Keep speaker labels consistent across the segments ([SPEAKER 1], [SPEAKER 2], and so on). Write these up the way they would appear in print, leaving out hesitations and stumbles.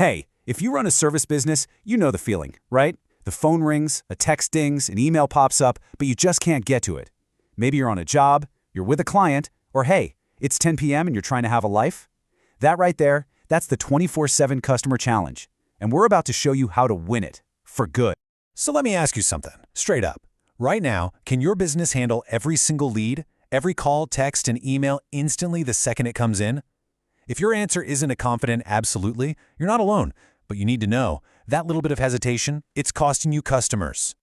[SPEAKER 1] Hey, if you run a service business, you know the feeling, right? The phone rings, a text dings, an email pops up, but you just can't get to it. Maybe you're on a job, you're with a client, or hey, it's 10 p.m. and you're trying to have a life. That right there, that's the 24/7 customer challenge. And we're about to show you how to win it, for good.
[SPEAKER 2] So let me ask you something, straight up. Right now, can your business handle every single lead, every call, text, and email instantly the second it comes in? If your answer isn't a confident absolutely, you're not alone. But you need to know, that little bit of hesitation, it's costing you customers.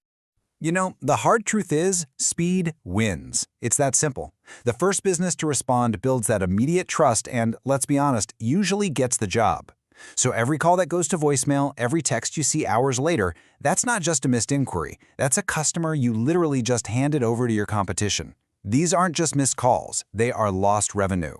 [SPEAKER 1] You know, the hard truth is, speed wins. It's that simple. The first business to respond builds that immediate trust and, let's be honest, usually gets the job. So every call that goes to voicemail, every text you see hours later, that's not just a missed inquiry. That's a customer you literally just handed over to your competition. These aren't just missed calls. They are lost revenue.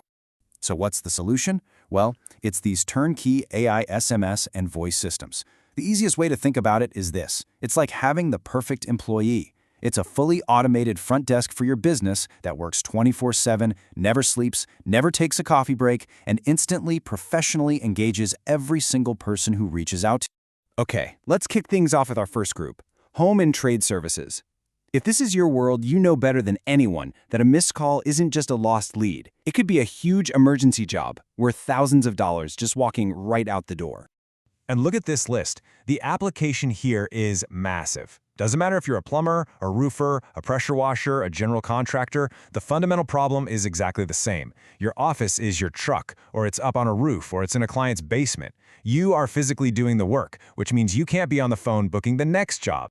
[SPEAKER 1] So what's the solution? Well, it's these turnkey AI SMS and voice systems. The easiest way to think about it is this. It's like having the perfect employee. It's a fully automated front desk for your business that works 24/7, never sleeps, never takes a coffee break, and instantly, professionally engages every single person who reaches out to you. Okay, let's kick things off with our first group, home and trade services. If this is your world, you know better than anyone that a missed call isn't just a lost lead. It could be a huge emergency job worth thousands of dollars just walking right out the door.
[SPEAKER 3] And look at this list. The application here is massive. Doesn't matter if you're a plumber, a roofer, a pressure washer, a general contractor, the fundamental problem is exactly the same. Your office is your truck, or it's up on a roof, or it's in a client's basement. You are physically doing the work, which means you can't be on the phone booking the next job.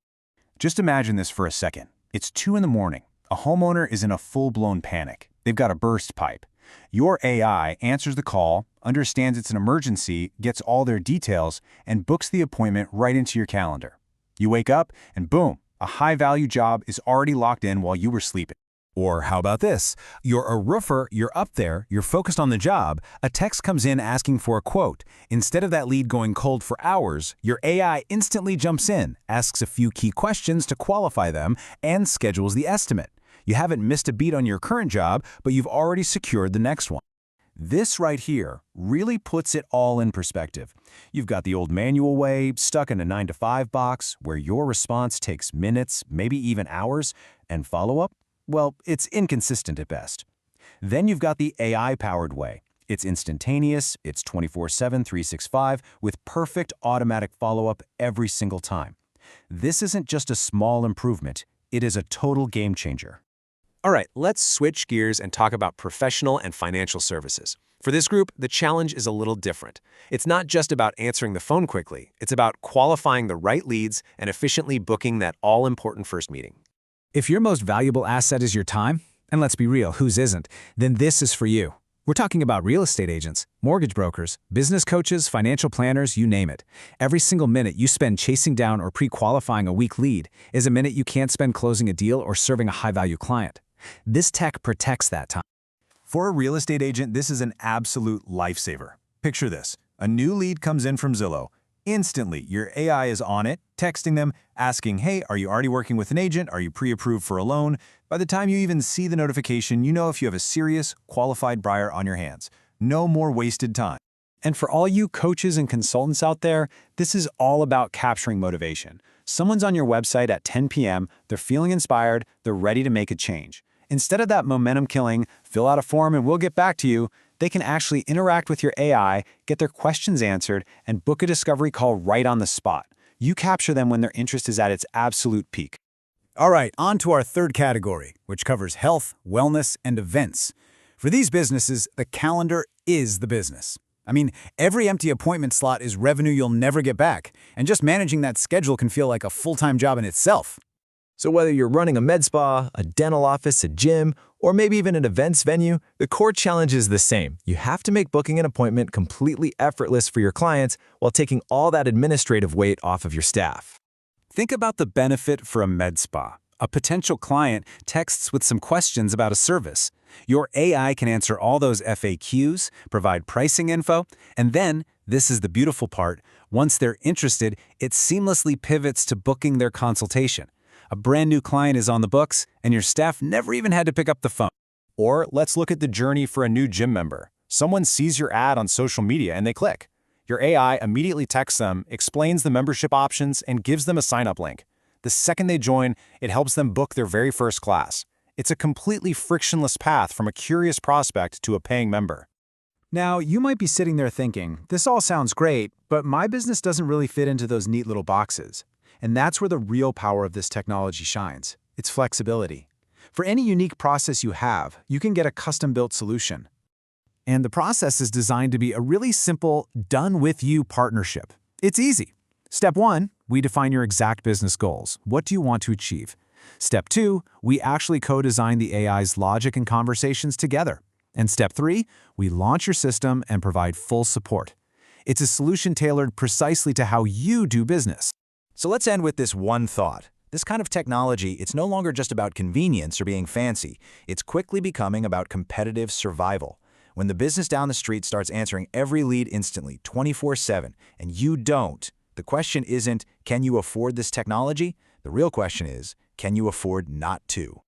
[SPEAKER 1] Just imagine this for a second. It's 2 in the morning. A homeowner is in a full-blown panic. They've got a burst pipe. Your AI answers the call, understands it's an emergency, gets all their details, and books the appointment right into your calendar. You wake up, and boom, a high-value job is already locked in while you were sleeping.
[SPEAKER 2] Or how about this? You're a roofer, you're up there, you're focused on the job, a text comes in asking for a quote. Instead of that lead going cold for hours, your AI instantly jumps in, asks a few key questions to qualify them, and schedules the estimate. You haven't missed a beat on your current job, but you've already secured the next one. This right here really puts it all in perspective. You've got the old manual way, stuck in a 9-to-5 box, where your response takes minutes, maybe even hours, and follow-up? Well, it's inconsistent at best. Then you've got the AI-powered way. It's instantaneous, it's 24/7, 365, with perfect automatic follow-up every single time. This isn't just a small improvement, it is a total game changer.
[SPEAKER 4] All right, let's switch gears and talk about professional and financial services. For this group, the challenge is a little different. It's not just about answering the phone quickly, it's about qualifying the right leads and efficiently booking that all-important first meeting.
[SPEAKER 5] If your most valuable asset is your time, and let's be real, whose isn't, then this is for you. We're talking about real estate agents, mortgage brokers, business coaches, financial planners, you name it. Every single minute you spend chasing down or pre-qualifying a weak lead is a minute you can't spend closing a deal or serving a high-value client. This tech protects that time.
[SPEAKER 2] For a real estate agent, this is an absolute lifesaver. Picture this. A new lead comes in from Zillow. Instantly, your AI is on it, texting them, asking, hey, are you already working with an agent? Are you pre-approved for a loan? By the time you even see the notification, you know if you have a serious, qualified buyer on your hands. No more wasted time.
[SPEAKER 1] And for all you coaches and consultants out there, this is all about capturing motivation. Someone's on your website at 10 p.m., they're feeling inspired, they're ready to make a change. Instead of that momentum killing, fill out a form and we'll get back to you, they can actually interact with your AI, get their questions answered, and book a discovery call right on the spot. You capture them when their interest is at its absolute peak.
[SPEAKER 5] All right, on to our third category, which covers health, wellness, and events. For these businesses, the calendar is the business. I mean, every empty appointment slot is revenue you'll never get back, and just managing that schedule can feel like a full-time job in itself.
[SPEAKER 4] So whether you're running a med spa, a dental office, a gym, or maybe even an events venue, the core challenge is the same. You have to make booking an appointment completely effortless for your clients while taking all that administrative weight off of your staff.
[SPEAKER 1] Think about the benefit for a med spa. A potential client texts with some questions about a service. Your AI can answer all those FAQs, provide pricing info, and then, this is the beautiful part, once they're interested, it seamlessly pivots to booking their consultation. A brand new client is on the books, and your staff never even had to pick up the phone.
[SPEAKER 2] Or let's look at the journey for a new gym member. Someone sees your ad on social media and they click.
[SPEAKER 3] Your AI immediately texts them, explains the membership options, and gives them a sign-up link. The second they join, it helps them book their very first class. It's a completely frictionless path from a curious prospect to a paying member.
[SPEAKER 2] Now, you might be sitting there thinking, this all sounds great, but my business doesn't really fit into those neat little boxes. And that's where the real power of this technology shines. It's flexibility. For any unique process you have, you can get a custom-built solution. And the process is designed to be a really simple, done-with-you partnership. It's easy. Step 1, we define your exact business goals. What do you want to achieve? Step 2, we actually co-design the AI's logic and conversations together. And step 3, we launch your system and provide full support. It's a solution tailored precisely to how you do business.
[SPEAKER 1] So let's end with this one thought. This kind of technology, it's no longer just about convenience or being fancy. It's quickly becoming about competitive survival. When the business down the street starts answering every lead instantly, 24/7, and you don't, the question isn't, can you afford this technology? The real question is, can you afford not to?